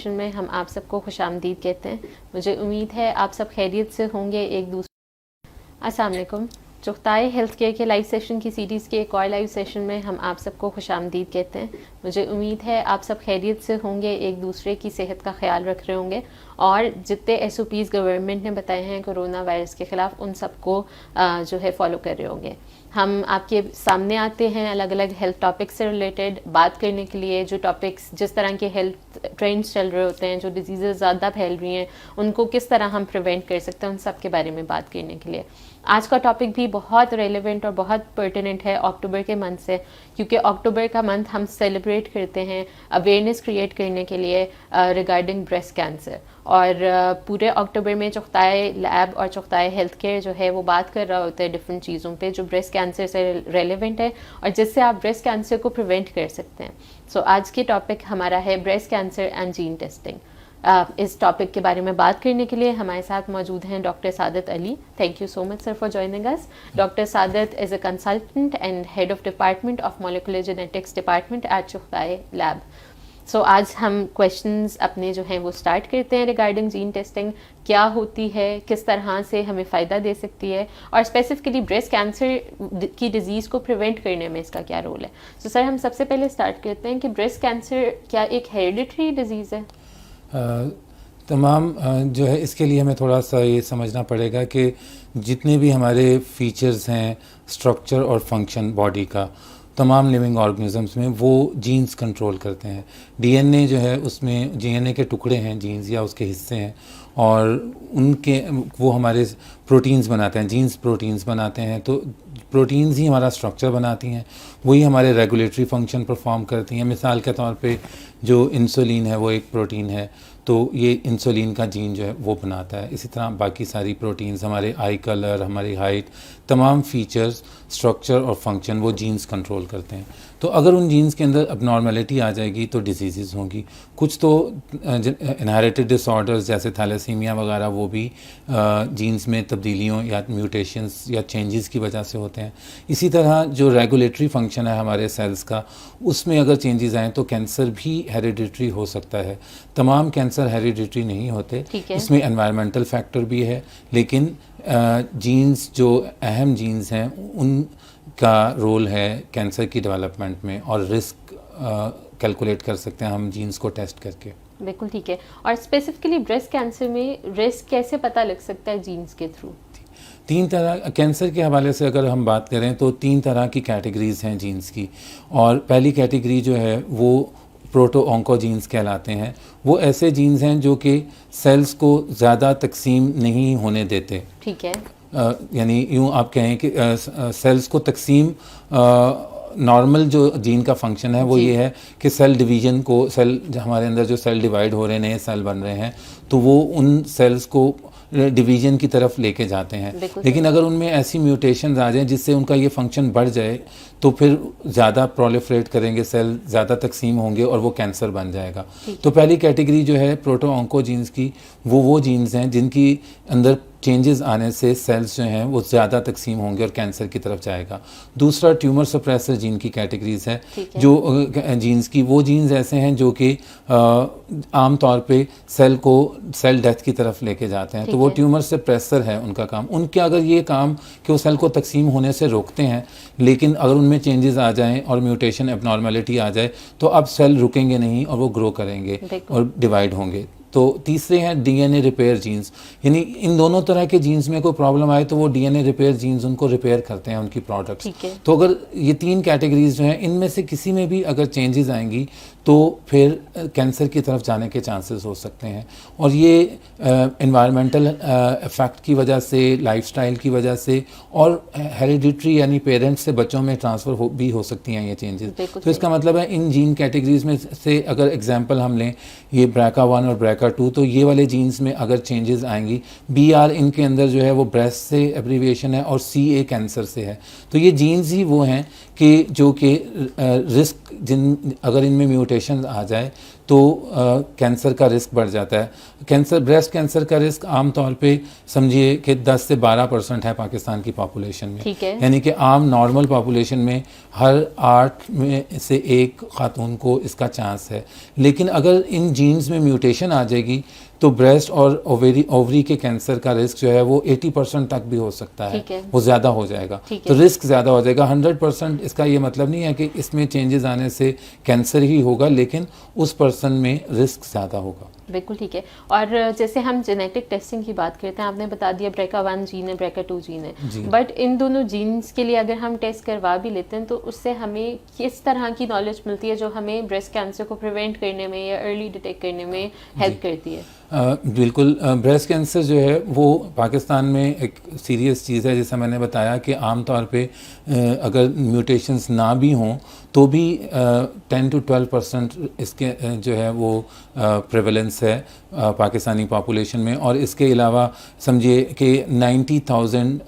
Session में हम आप सबको खुशामदीद कहते हैं। मुझे उम्मीद है आप सब खैरियत से होंगे। एक दूसरे अस्सलाम वालेकुम। चुगताई हेल्थ केयर के लाइव सेशन की सीरीज़ के एक और लाइव सेशन में हम आप सबको खुशामदीद कहते हैं। मुझे उम्मीद है आप सब खैरियत से होंगे, एक दूसरे की सेहत का ख्याल रख रहे होंगे और जितने SOPs गवर्नमेंट ने बताए हैं कोरोना वायरस के ख़िलाफ़ उन सबको जो है फॉलो कर रहे होंगे। हम आपके सामने आते हैं अलग अलग हेल्थ टॉपिक्स से रिलेटेड बात करने के लिए। जो टॉपिक्स जिस तरह के हेल्थ ट्रेंड्स चल रहे होते हैं, जो डिजीज़ ज़्यादा फैल रही हैं, उनको किस तरह हम प्रिवेंट कर सकते हैं, उन सब के बारे में बात करने के लिए। आज का टॉपिक भी बहुत रेलेवेंट और बहुत पर्टिनेंट है अक्टूबर के मंथ से, क्योंकि अक्टूबर का मंथ हम सेलिब्रेट करते हैं अवेयरनेस क्रिएट करने के लिए रिगार्डिंग ब्रेस्ट कैंसर। और पूरे अक्टूबर में चुगताई लैब और चुगताई हेल्थ केयर जो है वो बात कर रहा होता है डिफरेंट चीज़ों पे जो ब्रेस्ट कैंसर से रेलेवेंट है और जिससे आप ब्रेस्ट कैंसर को प्रिवेंट कर सकते हैं। सो आज के टॉपिक हमारा है breast cancer and gene testing. इस टॉपिक के बारे में बात करने के लिए हमारे साथ मौजूद हैं doctor Saadat Ali. Thank you so much sir for joining us. Doctor Saadat is a consultant and head of department of molecular genetics department at Chughtai lab. So आज हम क्वेश्चंस अपने जो हैं वो स्टार्ट करते हैं रिगार्डिंग जीन टेस्टिंग। क्या होती है, किस तरह से हमें फ़ायदा दे सकती है और स्पेसिफिकली ब्रेस्ट कैंसर की डिज़ीज़ को प्रिवेंट करने में इसका क्या रोल है। सो सर हम सबसे पहले स्टार्ट करते हैं कि ब्रेस्ट कैंसर क्या एक हेरिडिटरी डिज़ीज़ है? तमाम जो है इसके लिए हमें थोड़ा सा ये समझना पड़ेगा कि जितने भी हमारे फीचर्स हैं स्ट्रक्चर और फंक्शन बॉडी का तमाम लिविंग ऑर्गेनिजम्स में वो जीन्स कंट्रोल करते हैं। DNA जो है उसमें DNA के टुकड़े हैं, जीन्स या उसके हिस्से हैं और उनके वो हमारे प्रोटीन्स बनाते हैं, जीन्स प्रोटीन्स बनाते हैं। तो प्रोटीन्स ही हमारा स्ट्रक्चर बनाती हैं, वही हमारे रेगुलेटरी फंक्शन परफॉर्म करती हैं। मिसाल के तौर पे जो इंसुलिन है वो एक प्रोटीन है, तो ये इंसुलिन का जीन जो है वो बनाता है। इसी तरह बाकी सारी प्रोटीन्स, हमारे आई कलर, हमारी हाइट, तमाम फीचर्स, स्ट्रक्चर और फंक्शन वो जीन्स कंट्रोल करते हैं। तो अगर उन जीन्स के अंदर अबनॉर्मेलिटी आ जाएगी तो डिजीज़ होंगी। कुछ तो इनहेरिटेड डिसऑर्डर्स जैसे थैलेसीमिया वगैरह वो भी जीन्स में तब्दीलियों या म्यूटेशंस या चेंजेस की वजह से होते हैं। इसी तरह जो रेगुलेटरी फंक्शन है हमारे सेल्स का, उसमें अगर चेंजेस आएँ तो कैंसर भी हेरिडिटरी हो सकता है। तमाम कैंसर हेरिडिटरी नहीं होते, इसमें एनवायरमेंटल फैक्टर भी है, लेकिन जीन्स जो अहम जीन्स हैं उनका रोल है कैंसर की डेवलपमेंट में और रिस्क कैलकुलेट कर सकते हैं हम जीन्स को टेस्ट करके। बिल्कुल ठीक है। और स्पेसिफिकली ब्रेस्ट कैंसर में रिस्क कैसे पता लग सकता है जीन्स के थ्रू? तीन तरह कैंसर के हवाले से अगर हम बात करें तो तीन तरह की कैटेगरीज हैं जीन्स की। और पहली कैटेगरी जो है वो प्रोटो ऑन्कोजीन्स कहलाते हैं। वो ऐसे जीन्स हैं जो कि सेल्स को ज़्यादा तकसीम नहीं होने देते। ठीक है। यानी यूँ आप कहें कि सेल्स को तकसीम नॉर्मल जो जीन का फंक्शन है वो ये है कि सेल डिवीज़न को, सेल हमारे अंदर जो सेल डिवाइड हो रहे हैं, नए सेल बन रहे हैं, तो वो उन सेल्स को डिवीज़न की तरफ लेके जाते हैं। लेकिन अगर उनमें ऐसी म्यूटेशंस आ जाएं जिससे उनका ये फंक्शन बढ़ जाए तो फिर ज़्यादा प्रोलिफरेट करेंगे सेल, ज़्यादा तकसीम होंगे और वो कैंसर बन जाएगा। तो पहली कैटेगरी जो है प्रोटो ऑन्कोजीन्स की, वो जीन्स हैं जिनकी अंदर चेंजेस आने से सेल्स जो हैं वो ज़्यादा तकसीम होंगे और कैंसर की तरफ जाएगा। दूसरा ट्यूमर सप्रेसर जीन की कैटेगरीज है, जो जीन्स की वो जीन्स ऐसे हैं जो कि आम तौर पे सेल को सेल डेथ की तरफ लेके जाते हैं। तो वो ट्यूमर सप्रेसर है उनका काम। उनके अगर ये काम कि वो सेल को तकसीम होने से रोकते हैं, लेकिन अगर उनमें चेंजेस आ जाएं और म्यूटेशन एबनॉर्मेलिटी आ जाए तो अब सेल रुकेंगे नहीं और वो ग्रो करेंगे और डिवाइड होंगे। तो तीसरे हैं DNA रिपेयर जीन्स, यानी इन दोनों तरह के जीन्स में कोई प्रॉब्लम आए तो वो DNA रिपेयर जीन्स उनको रिपेयर करते हैं उनकी प्रोडक्ट्स। तो अगर ये तीन कैटेगरीज जो हैं इनमें से किसी में भी अगर चेंजेस आएंगी तो फिर कैंसर की तरफ जाने के चांसेस हो सकते हैं। और ये एनवायरमेंटल इफेक्ट की वजह से, लाइफस्टाइल की वजह से और हेरिडिटरी यानी पेरेंट्स से बच्चों में ट्रांसफ़र भी हो सकती हैं ये चेंजेस। तो इसका मतलब है इन जीन कैटेगरीज में से अगर एग्जांपल हम लें ये BRCA1 और BRCA2, तो ये वाले जीन्स में अगर चेंजेस आएंगी, BR इनके अंदर जो है वो ब्रेस्ट से एब्रीविएशन है और CA कैंसर से है। तो ये जीन्स ही वो हैं कि जो कि रिस्क जिन अगर इनमें म्यूटेशन आ जाए तो कैंसर का रिस्क बढ़ जाता है। ब्रेस्ट कैंसर का रिस्क आमतौर पे समझिए कि 10 से 12% है पाकिस्तान की पॉपुलेशन में। ठीक है। यानी कि आम नॉर्मल पॉपुलेशन में हर 8 में से 1 खातून को इसका चांस है। लेकिन अगर इन जीन्स में म्यूटेशन आ जाएगी तो ब्रेस्ट और ओवरी के कैंसर का रिस्क जो है वो 80% तक भी हो सकता है, वो ज़्यादा हो जाएगा। तो रिस्क ज़्यादा हो जाएगा। 100% इसका ये मतलब नहीं है कि इसमें चेंजेस आने से कैंसर ही होगा, लेकिन उस पर्सन में रिस्क ज़्यादा होगा। बिल्कुल ठीक है। और जैसे हम जेनेटिक टेस्टिंग की बात करते हैं, आपने बता दिया BRCA1 जीन है, BRCA2 जीन है, बट इन दोनों जीन्स के लिए अगर हम टेस्ट करवा भी लेते हैं तो उससे हमें किस तरह की नॉलेज मिलती है जो हमें ब्रेस्ट कैंसर को प्रिवेंट करने में या अर्ली डिटेक्ट करने में हेल्प करती है? बिल्कुल, ब्रेस्ट कैंसर जो है वो पाकिस्तान में एक सीरियस चीज़ है। जैसा मैंने बताया कि आम तौर पे अगर म्यूटेशंस ना भी हों तो भी 10 to 12% इसके जो है वो प्रेवलेंस है पाकिस्तानी पॉपुलेशन में। और इसके अलावा समझिए कि 90,000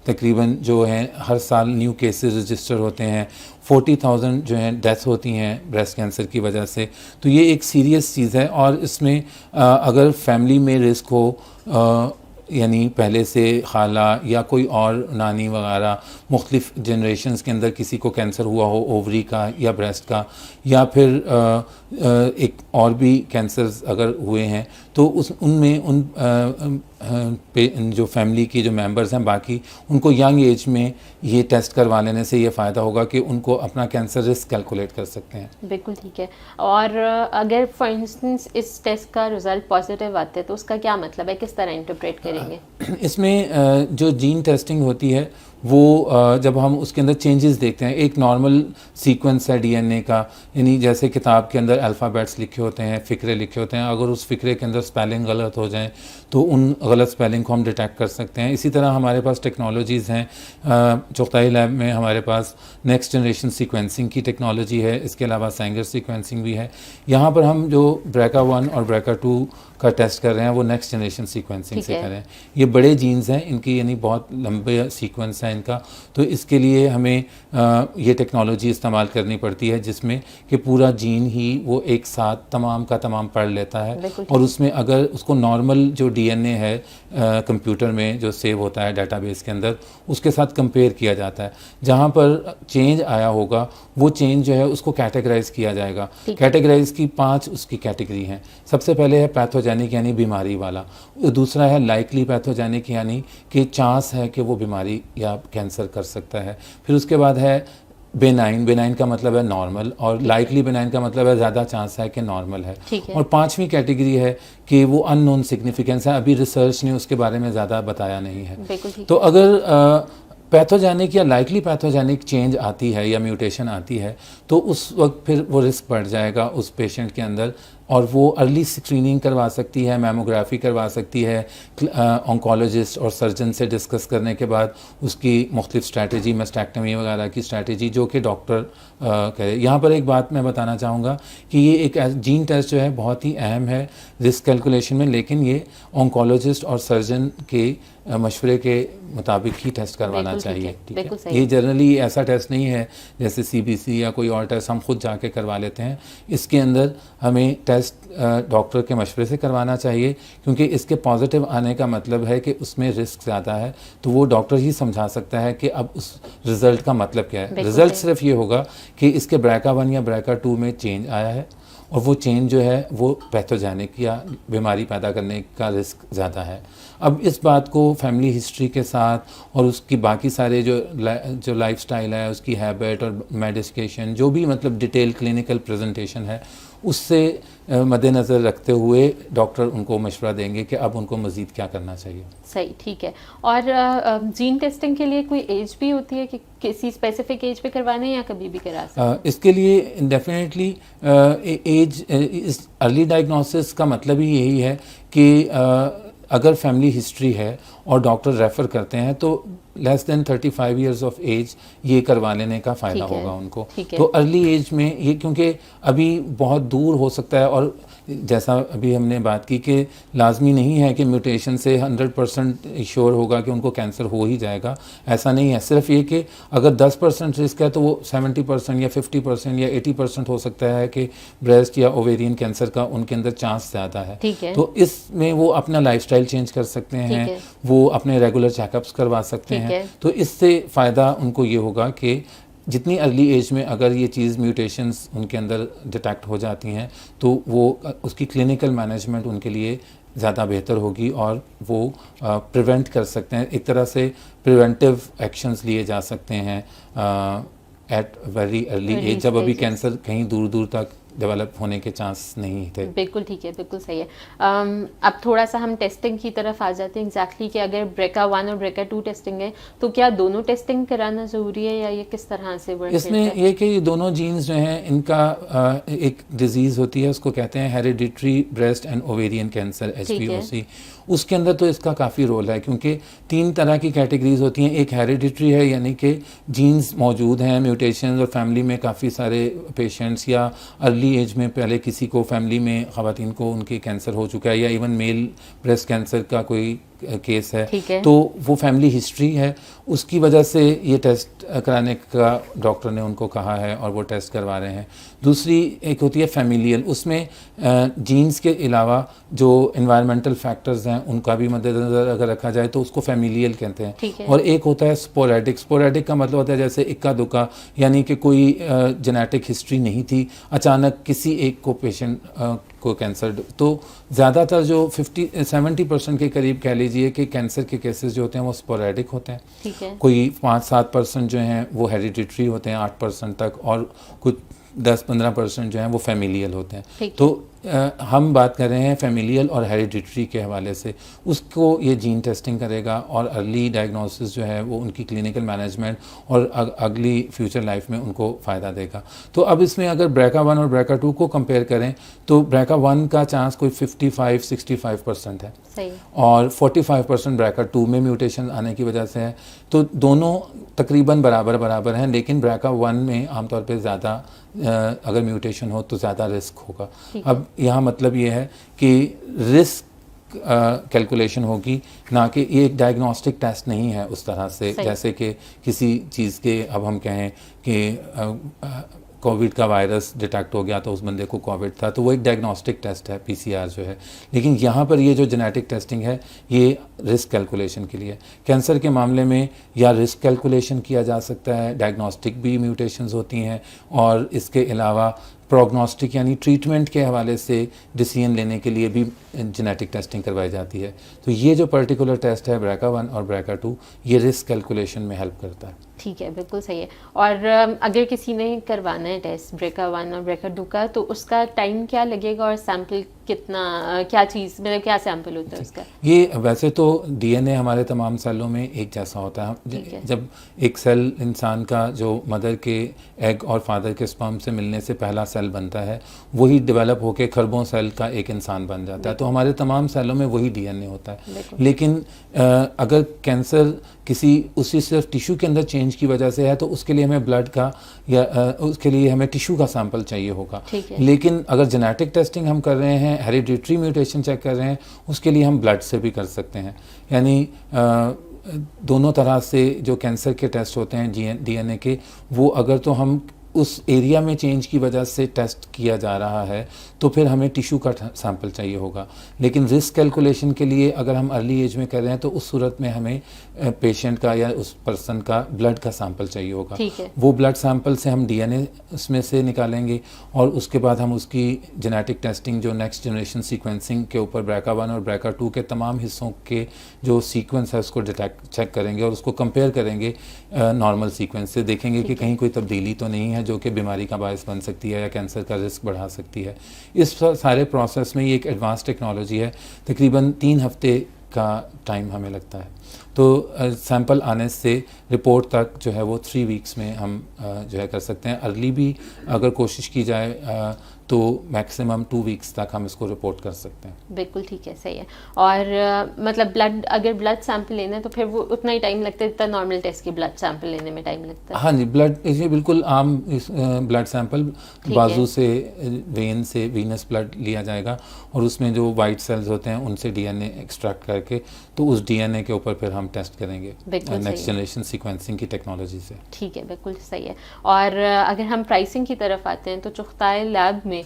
तकरीबन जो हैं हर साल न्यू केसेस रजिस्टर होते हैं, 40,000 जो हैं डेथ होती हैं ब्रेस्ट कैंसर की वजह से। तो ये एक सीरियस चीज़ है। और इसमें अगर फैमिली में रिस्क हो, यानी पहले से खाला या कोई और नानी वगैरह मुख्तलिफ जनरेशन्स के अंदर किसी को कैंसर हुआ हो, ओवरी का या ब्रेस्ट का, या फिर एक और भी कैंसर्स अगर हुए हैं तो उनमें जो फैमिली की जो मेंबर्स हैं बाकी, उनको यंग एज में ये टेस्ट करवा लेने से ये फ़ायदा होगा कि उनको अपना कैंसर रिस्क कैलकुलेट कर सकते हैं। बिल्कुल ठीक है। और अगर फॉर इंस्टेंस इस टेस्ट का रिजल्ट पॉजिटिव आता है तो उसका क्या मतलब है, किस तरह इंटरप्रेट करेंगे? इसमें जो जीन टेस्टिंग होती है वो जब हम उसके अंदर चेंजेस देखते हैं, एक नॉर्मल सीक्वेंस है डीएनए का, यानी जैसे किताब के अंदर अल्फ़ाबेट्स लिखे होते हैं, फ़िक्रे लिखे होते हैं, अगर उस फ़िक्रे के अंदर स्पेलिंग गलत हो जाए तो उन गलत स्पेलिंग को हम डिटेक्ट कर सकते हैं। इसी तरह हमारे पास टेक्नोलॉजीज़ हैं। चुगताई लैब में हमारे पास नेक्स्ट जनरेशन सीक्वेंसिंग की टेक्नोलॉजी है, इसके अलावा सैंगर सीक्वेंसिंग भी है। यहाँ पर हम जो BRCA1 और BRCA2 का टेस्ट कर रहे हैं वो नेक्स्ट जनरेशन सीक्वेंसिंग से कर रहे हैं। ये बड़े जीन्स हैं इनकी, यानी बहुत लंबे सीक्वेंस है इनका, तो इसके लिए हमें ये टेक्नोलॉजी इस्तेमाल करनी पड़ती है जिसमें कि पूरा जीन ही वो एक साथ तमाम का तमाम पढ़ लेता है। और उसमें अगर उसको नॉर्मल जो डीएनए है कंप्यूटर में जो सेव होता है डेटाबेस के अंदर, उसके साथ कंपेयर किया जाता है। जहाँ पर चेंज आया होगा वो चेंज जो है उसको कैटेगराइज किया जाएगा। कैटेगराइज की 5 उसकी कैटेगरी हैं। सबसे पहले है पैथोजेनिक यानी बीमारी वाला, दूसरा है लाइकली पैथोजेनिक यानी कि चांस है कि वो बीमारी या कैंसर कर सकता है। फिर उसके बाद है बेनाइन का मतलब है नॉर्मल, और लाइकली बेनाइन का मतलब है ज़्यादा चांस है कि नॉर्मल है। और 5वीं कैटेगरी है कि वो अननोन सिग्निफिकेंस है, अभी रिसर्च ने उसके बारे में ज़्यादा बताया नहीं है। तो अगर पैथोजेनिक या लाइकली पैथोजेनिक चेंज आती है या म्यूटेशन आती है तो उस वक्त फिर वो रिस्क बढ़ जाएगा उस पेशेंट के अंदर, और वो अर्ली स्क्रीनिंग करवा सकती है, मैमोग्राफी करवा सकती है, ऑन्कोलॉजिस्ट और सर्जन से डिस्कस करने के बाद उसकी मुख्तलिफ स्ट्रैटेजी, मेस्टेक्टमी वगैरह की स्ट्रैटेजी जो कि डॉक्टर करे। यहाँ पर एक बात मैं बताना चाहूँगा कि ये एक जीन टेस्ट जो है बहुत ही अहम है रिस्क कैलकुलेशन में, लेकिन ये ऑन्कोलॉजिस्ट और सर्जन के मशवरे के मुताबिक ही टेस्ट करवाना चाहिए। ठीक है, ये जनरली ऐसा टेस्ट नहीं है जैसे CBC या कोई और टेस्ट हम खुद जाके करवा लेते हैं। इसके अंदर हमें टेस्ट डॉक्टर के मशवरे से करवाना चाहिए, क्योंकि इसके पॉजिटिव आने का मतलब है कि उसमें रिस्क ज़्यादा है, तो वो डॉक्टर ही समझा सकता है कि अब उस रिज़ल्ट का मतलब क्या है। रिज़ल्ट सिर्फ ये होगा कि इसके BRCA1 या BRCA2 में चेंज आया है, और वो चेंज जो है वो पैथोजेनिक या बीमारी पैदा करने का रिस्क ज़्यादा है। अब इस बात को फैमिली हिस्ट्री के साथ और उसकी बाकी सारे जो लाइफस्टाइल है, उसकी हैबिट और मेडिकेशन, जो भी मतलब डिटेल क्लिनिकल प्रेजेंटेशन है, उससे मद्देनज़र रखते हुए डॉक्टर उनको मशवरा देंगे कि अब उनको मज़ीद क्या करना चाहिए। सही, ठीक है। और जीन टेस्टिंग के लिए कोई एज भी होती है कि किसी स्पेसिफिक एज पे करवाना है या कभी भी करा सकते हैं? इसके लिए डेफिनेटली एज, इस अर्ली डायग्नोसिस का मतलब ही यही है कि अगर फैमिली हिस्ट्री है और डॉक्टर रेफ़र करते हैं तो less than 35 years of age ये करवा लेने का फ़ायदा होगा उनको। तो अर्ली एज में ये, क्योंकि अभी बहुत दूर हो सकता है और जैसा अभी हमने बात की कि लाजमी नहीं है कि म्यूटेशन से 100% श्योर होगा कि उनको कैंसर हो ही जाएगा, ऐसा नहीं है। सिर्फ ये कि अगर 10% रिस्क है तो वो 70% या 50% या 80% हो सकता है कि ब्रेस्ट या ओवेरियन कैंसर का उनके अंदर चांस ज़्यादा है। तो इसमें वो अपना लाइफस्टाइल चेंज कर सकते हैं, वो अपने रेगुलर चेकअप्स करवा सकते हैं। तो इससे फ़ायदा उनको ये होगा कि जितनी अर्ली एज में अगर ये चीज़ म्यूटेशंस उनके अंदर डिटेक्ट हो जाती हैं तो वो उसकी क्लिनिकल मैनेजमेंट उनके लिए ज़्यादा बेहतर होगी और वो प्रिवेंट कर सकते हैं। एक तरह से प्रिवेंटिव एक्शंस लिए जा सकते हैं एट वेरी अर्ली एज, जब अभी कैंसर कहीं दूर दूर तक डेवलप होने के चांस नहीं थे। बिल्कुल ठीक है, बिल्कुल सही है। अब थोड़ा सा हम टेस्टिंग की तरफ आ जाते हैं एग्जैक्टली कि अगर BRCA1 और BRCA2 टेस्टिंग है तो क्या दोनों टेस्टिंग कराना ज़रूरी है या ये किस तरह से वर्क इसमें ये कि ये दोनों जीन्स जो हैं इनका एक डिजीज़ होती है, उसको कहते हैं hereditary breast and ovarian cancer, HBOC। उसके अंदर तो इसका काफ़ी रोल है क्योंकि 3 तरह की कैटेगरीज होती हैं। एक हेरिडिटरी है यानी कि जीन्स मौजूद हैं, म्यूटेशंस, और फैमिली में काफ़ी सारे पेशेंट्स या अर्ली एज में पहले किसी को फैमिली में ख़वातीन को उनके कैंसर हो चुका है या इवन मेल ब्रेस्ट कैंसर का कोई केस है तो वो फैमिली हिस्ट्री है, उसकी वजह से ये टेस्ट कराने का डॉक्टर ने उनको कहा है और वो टेस्ट करवा रहे हैं। दूसरी एक होती है फैमिलियल, उसमें जीन्स के अलावा जो एनवायरमेंटल फैक्टर्स हैं उनका भी मद्देनज़र अगर रखा जाए तो उसको फैमिलियल कहते हैं। और एक होता है स्पोरेडिक। स्पोरेडिक का मतलब होता है जैसे इक्का दुक्का, यानी कि कोई जेनेटिक हिस्ट्री नहीं थी, अचानक किसी एक को पेशेंट को कैंसर। तो ज़्यादातर जो 70% के करीब कह लीजिए कि कैंसर के केसेस जो होते हैं वो स्पोरेडिक होते हैं। कोई 5-7% जो हैं वो हेरिडिटरी होते हैं 8% तक, और कुछ 10-15% जो हैं वो फैमिलियल होते हैं। तो हम बात कर रहे हैं फैमिलियल और हेरिडिटरी के हवाले से, उसको ये जीन टेस्टिंग करेगा और अर्ली डायग्नोसिस जो है वो उनकी क्लिनिकल मैनेजमेंट और अगली फ्यूचर लाइफ में उनको फ़ायदा देगा। तो अब इसमें अगर BRCA1 और BRCA2 को कंपेयर करें तो BRCA1 का चांस कोई 55-65% है सही। और 45% BRCA2 में म्यूटेशन आने की वजह से है। तो दोनों तकरीबन बराबर हैं, लेकिन BRCA1 में आमतौर पर ज़्यादा अगर म्यूटेशन हो तो ज़्यादा रिस्क होगा। अब यहाँ मतलब ये है कि रिस्क कैलकुलेशन होगी, ना कि ये एक डायग्नोस्टिक टेस्ट नहीं है उस तरह से जैसे कि किसी चीज़ के अब हम कहें कि कोविड का वायरस डिटेक्ट हो गया तो उस बंदे को कोविड था, तो वो एक डायग्नोस्टिक टेस्ट है PCR जो है। लेकिन यहाँ पर ये जो जेनेटिक टेस्टिंग है ये रिस्क कैलकुलेशन के लिए। कैंसर के मामले में या रिस्क कैलकुलेशन किया जा सकता है, डायग्नोस्टिक भी म्यूटेशंस होती हैं, और इसके अलावा प्रोग्नोस्टिक यानी ट्रीटमेंट के हवाले से डिसीजन लेने के लिए भी जेनेटिक टेस्टिंग करवाई जाती है। तो ये जो पर्टिकुलर टेस्ट है BRCA1 और BRCA2 ये रिस्क कैलकुलेशन में हेल्प करता है। ठीक है, बिल्कुल सही है। और अगर किसी ने करवाना है टेस्ट BRCA1 और BRCA2 का तो उसका टाइम क्या लगेगा और सैंपल कितना, क्या चीज़ मतलब क्या सैंपल होता है उसका? ये वैसे तो DNA हमारे तमाम सेलों में एक जैसा होता है। जब एक सेल इंसान का जो मदर के एग और फादर के स्पर्म से मिलने से पहला सेल बनता है वही डेवलप होकर खरबों सेल का एक इंसान बन जाता है। तो हमारे तमाम सेलों में वही DNA होता है। लेकिन अगर कैंसर किसी उसी सिर्फ टिश्यू के अंदर चेंज की वजह से है तो उसके लिए हमें ब्लड का या उसके लिए हमें टिश्यू का सैंपल चाहिए होगा। लेकिन अगर जेनेटिक टेस्टिंग हम कर रहे हैं, हेरिडिटरी म्यूटेशन चेक कर रहे हैं, उसके लिए हम ब्लड से भी कर सकते हैं। यानी दोनों तरह से जो कैंसर के टेस्ट होते हैं DNA के, वो अगर तो हम उस एरिया में चेंज की वजह से टेस्ट किया जा रहा है तो फिर हमें टिश्यू का सैंपल चाहिए होगा। लेकिन रिस्क कैलकुलेशन के लिए अगर हम अर्ली एज में कर रहे हैं तो उस सूरत में हमें पेशेंट का या उस पर्सन का ब्लड का सैंपल चाहिए होगा। वो ब्लड सैंपल से हम DNA उसमें से निकालेंगे और उसके बाद हम उसकी जेनेटिक टेस्टिंग जो नेक्स्ट जनरेशन सीक्वेंसिंग के ऊपर BRCA1 और BRCA2 के तमाम हिस्सों के जो सीक्वेंस है उसको चेक करेंगे और उसको कंपेयर करेंगे नॉर्मल सीक्वेंस से, देखेंगे कि कहीं कोई तब्दीली तो नहीं है जो कि बीमारी का बायस बन सकती है या कैंसर का रिस्क बढ़ा सकती है। इस सारे प्रोसेस में ये एक एडवांस टेक्नोलॉजी है, तकरीबन 3 हफ्ते का टाइम हमें लगता है। तो सैंपल आने से रिपोर्ट तक जो है वो 3 वीक्स में हम जो है कर सकते हैं। अर्ली भी अगर कोशिश की जाए तो मैक्सिमम 2 वीक्स तक हम इसको रिपोर्ट कर सकते हैं। बिल्कुल ठीक है, सही है। और मतलब ब्लड, अगर ब्लड सैंपल लेना है तो फिर वो उतना ही टाइम लगता है जितना नॉर्मल टेस्ट के ब्लड सैंपल लेने में टाइम लगता है? हाँ जी, ब्लड ये बिल्कुल आम ब्लड सैंपल बाजू से, वेन से वीनस ब्लड लिया जाएगा और उसमें जो वाइट सेल्स होते हैं उनसे डीएनए एक्सट्रैक्ट करके तो उस डीएनए के ऊपर फिर हम टेस्ट करेंगे नेक्स्ट जनरेशन सीक्वेंसिंग की टेक्नोलॉजी से। ठीक है, बिल्कुल सही है। और अगर हम प्राइसिंग की तरफ आते हैं तो चुगताई लैब में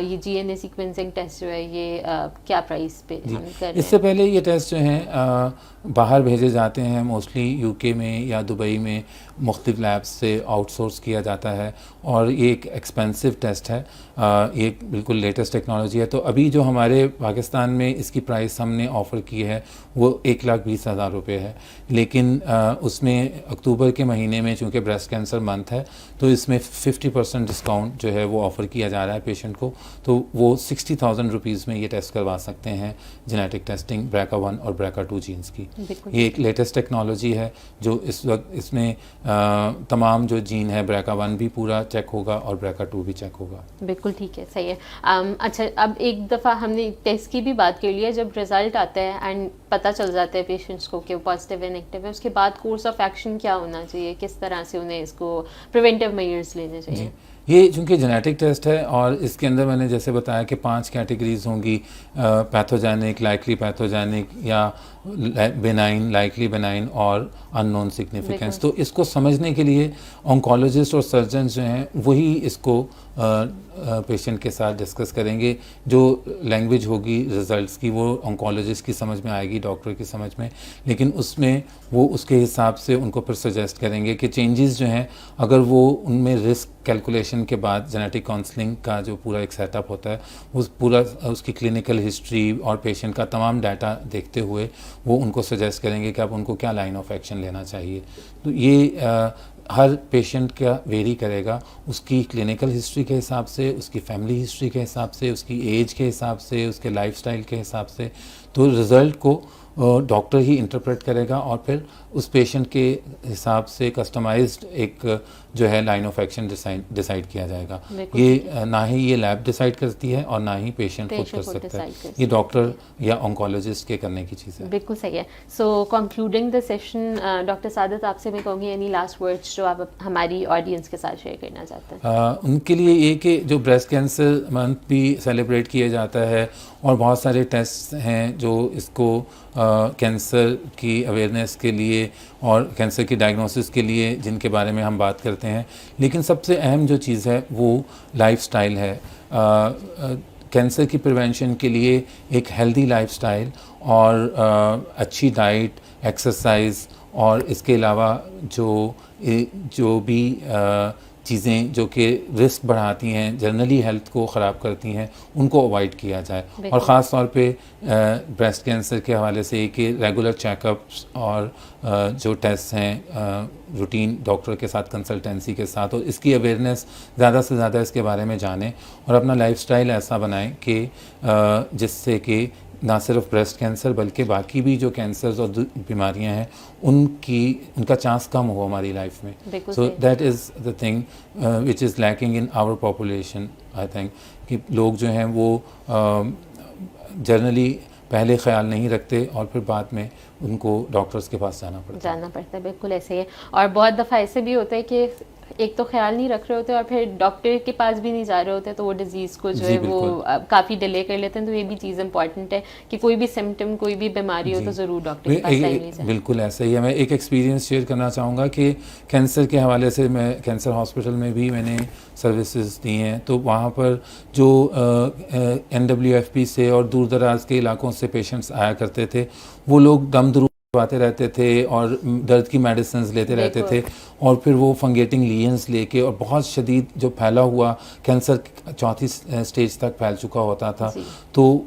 ये जीएनए सीक्वेंसिंग टेस्ट जो है ये क्या प्राइस पे हम कर रहे हैं? इससे पहले ये टेस्ट जो हैं बाहर भेजे जाते हैं, मोस्टली यूके में या दुबई में मुख्तलिफ लैब्स से आउटसोर्स किया जाता है और ये एक एक्सपेंसिव टेस्ट है। ये बिल्कुल लेटेस्ट टेक्नोलॉजी है। तो अभी जो हमारे पाकिस्तान में इसकी प्राइस हमने ऑफ़र की है वो 1,20,000 रुपये है, लेकिन उसमें अक्टूबर के महीने में चूँकि ब्रेस्ट कैंसर मंथ है तो इसमें 50% डिस्काउंट जो है वो ऑफ़र किया जा रहा है पेशेंट को, तो वो 60,000 रुपीज़ में ये टेस्ट करवा सकते हैं जेनेटिक टेस्टिंग BRCA1 और BRCA2 जीन्स की। ये एक लेटेस्ट टेक्नोलॉजी है जो इस वक्त इसमें तमाम जो जीन है BRCA1 भी पूरा चेक होगा और BRCA2 भी चेक होगा। बिल्कुल ठीक है, सही है। अच्छा, अब एक दफ़ा हमने टेस्ट की भी बात कर लिया, जब रिज़ल्ट आता है एंड पता चल जाता है पेशेंट्स को कि वो पॉजिटिव है नेगेटिव है, उसके बाद कोर्स ऑफ एक्शन क्या होना चाहिए, किस तरह से उन्हें इसको प्रिवेंटिव मेजर्स लेने चाहिए? ये चूँकि जेनेटिक टेस्ट है और इसके अंदर मैंने जैसे बताया कि 5 कैटेगरीज होंगी, पैथोजेनिक, लाइकली पैथोजेनिक या बेनाइन, लाइकली बेनाइन और अननोन सिग्निफिकेंस। तो इसको समझने के लिए ऑन्कोलॉजिस्ट और सर्जन जो हैं वही इसको पेशेंट के साथ डिस्कस करेंगे। जो लैंग्वेज होगी रिज़ल्ट्स की वो ऑन्कोलॉजिस्ट की समझ में आएगी, डॉक्टर की समझ में, लेकिन उसमें वो उसके हिसाब से उनको फिर सजेस्ट करेंगे कि चेंजेस जो हैं अगर वो उनमें रिस्क कैलकुलेशन के बाद जेनेटिक काउंसलिंग का जो पूरा एक सेटअप होता है उस पूरा उसकी क्लिनिकल हिस्ट्री और पेशेंट का तमाम डाटा देखते हुए वो उनको सजेस्ट करेंगे कि अब उनको क्या लाइन ऑफ एक्शन लेना चाहिए। तो ये हर पेशेंट का वेरी करेगा उसकी क्लिनिकल हिस्ट्री के हिसाब से, उसकी फैमिली हिस्ट्री के हिसाब से, उसकी एज के हिसाब से, उसके लाइफस्टाइल के हिसाब से। तो रिज़ल्ट को डॉक्टर ही इंटरप्रेट करेगा और फिर उस पेशेंट के हिसाब से कस्टमाइज्ड एक जो है लाइन ऑफ एक्शन डिसाइड किया जाएगा। ये ना ही ये लैब डिसाइड करती है और ना ही पेशेंट खुद कर सकता है, ये डॉक्टर या ऑन्कोलॉजिस्ट के करने की चीज़ है। बिल्कुल सही है। सो कंक्लूडिंग द सेशन, डॉक्टर सादत आपसे मैं कहूँगी एनी लास्ट वर्ड्स जो आप हमारी ऑडियंस के साथ शेयर करना चाहते हैं? उनके लिए ये कि जो ब्रेस्ट कैंसर मंथ भी सेलिब्रेट किया जाता है और बहुत सारे टेस्ट हैं जो इसको कैंसर की अवेयरनेस के लिए और कैंसर की डायग्नोसिस के लिए जिनके बारे में हम बात करते हैं, लेकिन सबसे अहम जो चीज़ है वो लाइफस्टाइल है। कैंसर की प्रिवेंशन के लिए एक हेल्दी लाइफस्टाइल और अच्छी डाइट, एक्सरसाइज और इसके अलावा जो भी चीज़ें जो कि रिस्क बढ़ाती हैं, जनरली हेल्थ को ख़राब करती हैं, उनको अवॉइड किया जाए। और ख़ास तौर पे ब्रेस्ट कैंसर के हवाले से कि रेगुलर चेकअप्स और जो टेस्ट हैं रूटीन डॉक्टर के साथ कंसल्टेंसी के साथ, और इसकी अवेयरनेस ज़्यादा से ज़्यादा इसके बारे में जानें और अपना लाइफस्टाइल ऐसा बनाएं कि जिससे कि ना सिर्फ ब्रेस्ट कैंसर बल्कि बाकी भी जो कैंसर्स और बीमारियां हैं उनका चांस कम हो हमारी लाइफ में। So that is the thing which is lacking in our population. I think कि लोग जो हैं वो जनरली पहले ख्याल नहीं रखते और फिर बाद में उनको डॉक्टर्स के पास जाना पड़ता है। बिल्कुल ऐसे ही है। और बहुत दफ़ा ऐसे भी होता है कि एक तो ख्याल नहीं रख रहे होते और फिर डॉक्टर के पास भी नहीं जा रहे होते, तो वो डिजीज़ को जो है वो काफ़ी डिले कर लेते हैं। तो ये भी चीज़ इंपॉर्टेंट है कि कोई भी सिम्टम, कोई भी बीमारी हो तो ज़रूर डॉक्टर के पास टाइम ले जाए। बिल्कुल ऐसा ही है। मैं एक एक्सपीरियंस शेयर करना चाहूँगा कि कैंसर के हवाले से मैं कैंसर हॉस्पिटल में भी मैंने सर्विसेज दी हैं, तो वहाँ पर जो NWFP से और दूर दराज के इलाकों से पेशेंट्स आया करते थे, वो लोग दम द्रू आते रहते थे और दर्द की मेडिसिन लेते रहते थे और फिर वो फंगेटिंग लीजन्स लेके और बहुत शदीद जो फैला हुआ कैंसर 4थी स्टेज तक फैल चुका होता था। तो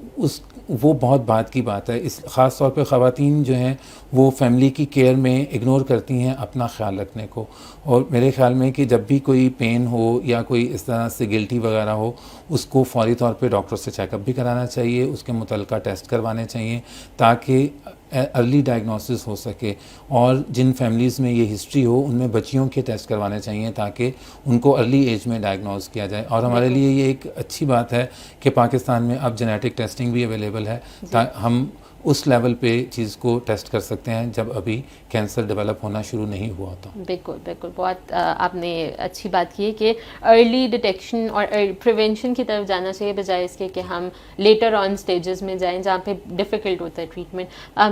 वो बहुत बात की बात है। इस ख़ास तौर पे ख़वातीन जो हैं वो फैमिली की केयर में इग्नोर करती हैं अपना ख्याल रखने को, और मेरे ख्याल में कि जब भी कोई पेन हो या कोई इस तरह से गिल्टी वगैरह हो, उसको फौरी तौर पे डॉक्टर से चेकअप भी कराना चाहिए, उसके मुतल्लिका टेस्ट करवाने चाहिए ताकि अर्ली डायग्नोसिस हो सके। और जिन फैमिलीज़ में ये हिस्ट्री हो उनमें बच्चियों के टेस्ट करवाने चाहिए ताकि उनको अर्ली एज में डायग्नोज किया जाए। और हमारे लिए ये एक अच्छी बात है कि पाकिस्तान में अब जेनेटिक टेस्टिंग भी अवेलेबल है, हम उस लेवल पे चीज़ को टेस्ट कर सकते हैं जब अभी कैंसर डेवलप होना शुरू नहीं हुआ था। बिल्कुल बिल्कुल, बहुत आपने अच्छी बात की है कि अर्ली डिटेक्शन और प्रिवेंशन की तरफ जाना चाहिए बजाय इसके कि हम लेटर ऑन स्टेजेस में जाएं जहाँ पे डिफ़िकल्ट होता है ट्रीटमेंट।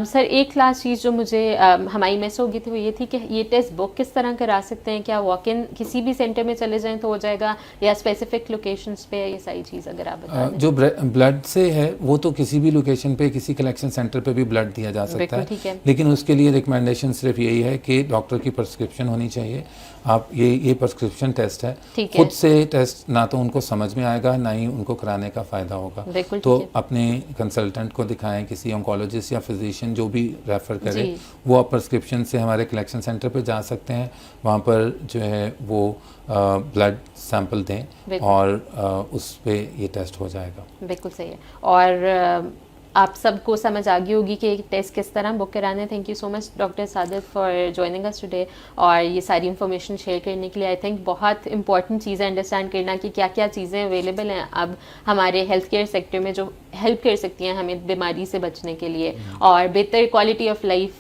सर, एक लास्ट चीज़ जो मुझे हमारी मिस हो गई थी वो ये थी कि ये टेस्ट बुक किस तरह करा सकते हैं? क्या वॉक इन किसी भी सेंटर में चले जाएँ तो हो जाएगा या स्पेसिफिक लोकेशंस पे? ये सारी चीज़ अगर आप बता दें। जो ब्लड से है वो तो किसी भी लोकेशन पे, किसी कलेक्शन सेंटर पे भी ब्लड दिया जा सकता है, लेकिन उसके लिए रिकमेंडेशन सिर्फ यही है कि डॉक्टर की प्रिस्क्रिप्शन होनी चाहिए। आप ये प्रिस्क्रिप्शन टेस्ट है, खुद से टेस्ट ना तो उनको समझ में आएगा ना ही उनको कराने का फ़ायदा होगा। तो अपने कंसल्टेंट को दिखाएं, किसी ऑन्कोलॉजिस्ट या फिजिशियन जो भी रेफ़र करे, वो आप प्रिस्क्रिप्शन से हमारे कलेक्शन सेंटर पे जा सकते हैं, वहाँ पर जो है वो ब्लड सैंपल दें और उस पे ये टेस्ट हो जाएगा। बिल्कुल सही है। और आप सबको समझ आ गई होगी कि टेस्ट किस तरह बुक कराने। Thank you so much doctor Sadiq for joining us today और ये सारी इन्फॉर्मेशन शेयर करने के लिए। आई थिंक बहुत इंपॉर्टेंट चीज़ है अंडरस्टैंड करना कि क्या क्या चीज़ें अवेलेबल हैं अब हमारे हेल्थ केयर सेक्टर में जो हेल्प कर सकती हैं हमें बीमारी से बचने के लिए और बेहतर क्वालिटी ऑफ लाइफ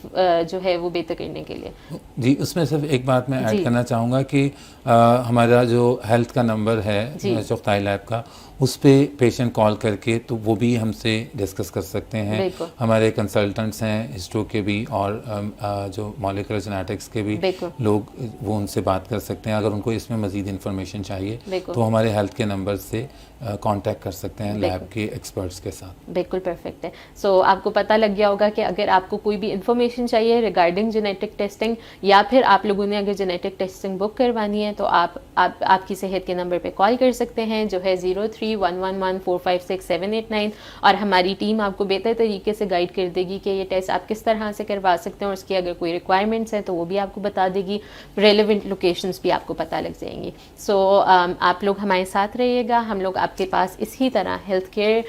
जो है वो बेहतर करने के लिए। जी, उसमें सिर्फ एक बात मैं ऐड करना चाहूँगा कि हमारा जो हेल्थ का नंबर है चुगताई लैब का, उस पे पेशेंट कॉल करके तो वो भी हमसे डिस्कस कर सकते हैं। हमारे कंसल्टेंट्स हैं हिस्टो के भी और जो मॉलिक्यूलर जेनेटिक्स के भी लोग, वो उनसे बात कर सकते हैं। अगर उनको इसमें मज़ीद इन्फॉर्मेशन चाहिए तो हमारे हेल्थ के नंबर से कांटेक्ट कर सकते हैं लैब के एक्सपर्ट्स के साथ। बिल्कुल परफेक्ट है। सो आपको पता लग गया होगा कि अगर आपको कोई भी इन्फॉर्मेशन चाहिए रिगार्डिंग जेनेटिक टेस्टिंग या फिर आप लोगों ने अगर जेनेटिक टेस्टिंग बुक करवानी है तो आपकी सेहत के नंबर पे कॉल कर सकते हैं जो है 0311145678 और हमारी टीम आपको बेहतर तरीके से गाइड कर देगी कि ये टेस्ट आप किस तरह से करवा सकते हैं और उसकी अगर कोई रिक्वायरमेंट्स हैं तो वो भी आपको बता देगी। रेलेवेंट लोकेशंस भी आपको पता लग जाएंगी। सो आप लोग हमारे साथ रहिएगा, हम लोग आपके पास इसी तरह हेल्थ केयर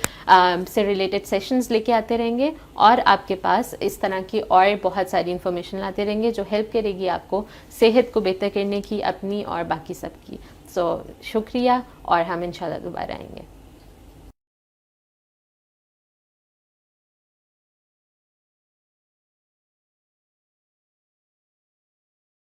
से रिलेटेड सेशंस लेके आते रहेंगे और आपके पास इस तरह की और बहुत सारी इन्फॉर्मेशन लाते रहेंगे जो हेल्प करेगी आपको सेहत को बेहतर करने की, अपनी और बाकी सबकी। सो शुक्रिया और हम इंशाल्लाह दोबारा आएंगे।